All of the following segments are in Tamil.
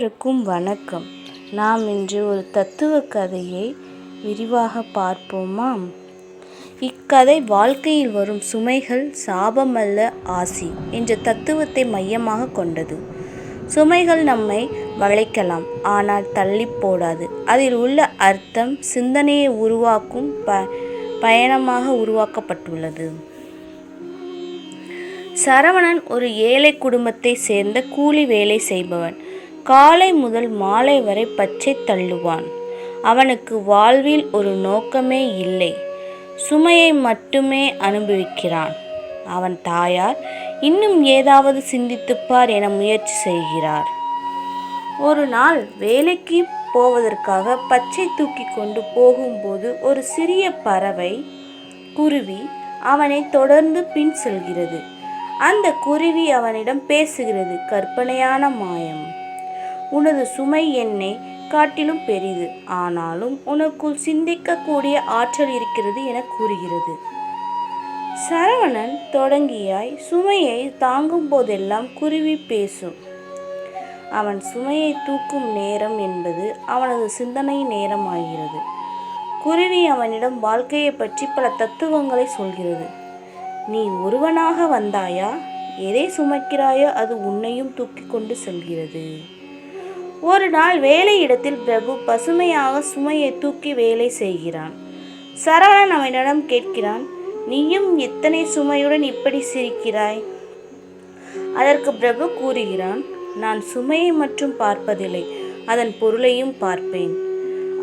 அனைவருக்கும் வணக்கம். நாம் இன்று ஒரு தத்துவ கதையை விரிவாக பார்ப்போமா? இக்கதை வாழ்க்கையில் வரும் சுமைகள் சாபமல்ல ஆசி என்ற தத்துவத்தை மையமாக கொண்டது. சுமைகள் நம்மை வளைக்கலாம், ஆனால் தள்ளி போடாது. அதில் உள்ள அர்த்தம் சிந்தனையை உருவாக்கும் பயணமாக உருவாக்கப்பட்டுள்ளது. சரவணன் ஒரு ஏழை குடும்பத்தை சேர்ந்த கூலி வேலை செய்பவன். காலை முதல் மாலை வரை பச்சை தள்ளுவான். அவனுக்கு வாழ்வில் ஒரு நோக்கமே இல்லை. சுமையை மட்டுமே அனுபவிக்கிறான். அவன் தாயார் இன்னும் ஏதாவது சிந்தித்துப்பார் என முயற்சி செய்கிறார். ஒரு நாள் வேலைக்கு போவதற்காக பச்சை தூக்கி கொண்டு போகும்போது ஒரு சிறிய பறவை குருவி அவனை தொடர்ந்து பின் செல்கிறது. அந்த குருவி அவனிடம் பேசுகிறது. கற்பனையான மாயம். உனது சுமை என்னை காட்டிலும் பெரிது, ஆனாலும் உனக்குள் சிந்திக்கக்கூடிய ஆற்றல் இருக்கிறது என கூறுகிறது. சரவணன் தொடங்கியாய் சுமையை தாங்கும் போதெல்லாம் குருவி பேசும். அவன் சுமையை தூக்கும் நேரம் என்பது அவனது சிந்தனை நேரம் ஆகிறது. குருவி அவனிடம் வாழ்க்கையை பற்றி பல தத்துவங்களை சொல்கிறது. நீ ஒருவனாக வந்தாயா? எதை சுமக்கிறாயோ அது உன்னையும் தூக்கி கொண்டு செல்கிறது. ஒரு நாள் வேலை இடத்தில் பிரபு பசுமையாக சுமையை தூக்கி வேலை செய்கிறான். சரவணன் அவனிடம் கேட்கிறான், நீயும் எத்தனை சுமையுடன் இப்படி சிரிக்கிறாய்? அதற்கு பிரபு கூறுகிறான், நான் சுமையை மட்டும் பார்ப்பதில்லை, அதன் பொருளையும் பார்ப்பேன்.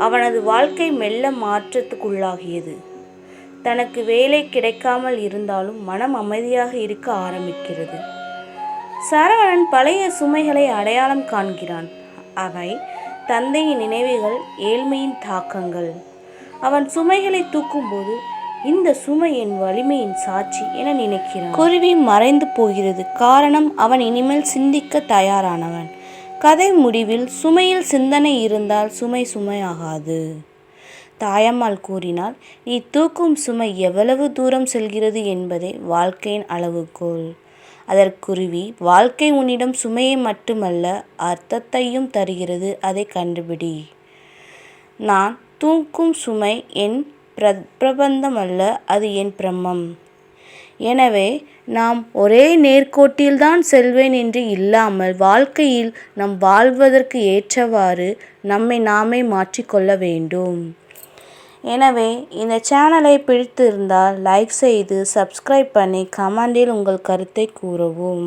அவனது வாழ்க்கை மெல்ல மாற்றத்துக்குள்ளாகியது. தனக்கு வேலை கிடைக்காமல் இருந்தாலும் மனம் அமைதியாக இருக்க ஆரம்பிக்கிறது. சரவணன் பழைய சுமைகளை அடையாளம் காண்கிறான். அவை தந்தையின் நினைவுகள், ஏழ்மையின் தாக்கங்கள். அவன் சுமைகளை தூக்கும்போது இந்த சுமை என் வலிமையின் சாட்சி என நினைக்கிறான். குருவி மறைந்து போகிறது. காரணம், அவன் இனிமேல் சிந்திக்க தயாரானவன். கதை முடிவில் சுமையில் சிந்தனை இருந்தால் சுமை சுமையாகாது. தாயம்மாள் கூறினார், நீ தூக்கும் சுமை எவ்வளவு தூரம் செல்கிறது என்பதே வாழ்க்கையின் அளவுகோல். அதற்குருவி, வாழ்க்கை உன்னிடம் சுமையை மட்டுமல்ல அர்த்தத்தையும் தருகிறது, அதை கண்டுபிடி. நான் தூக்கும் சுமை என் பிரபந்தம் அல்ல, அது என் பிரம்மம். எனவே நாம் ஒரே நேர்கோட்டில்தான் செல்வேன் என்று இல்லாமல் வாழ்க்கையில் நாம் வாழ்வதற்கு ஏற்றவாறு நம்மை நாமே மாற்றிக்கொள்ள வேண்டும். எனவே இந்த சேனலை பிடித்திருந்தால் லைக் செய்து சப்ஸ்கிரைப் பண்ணி கமெண்டில் உங்கள் கருத்தை கூறவும்.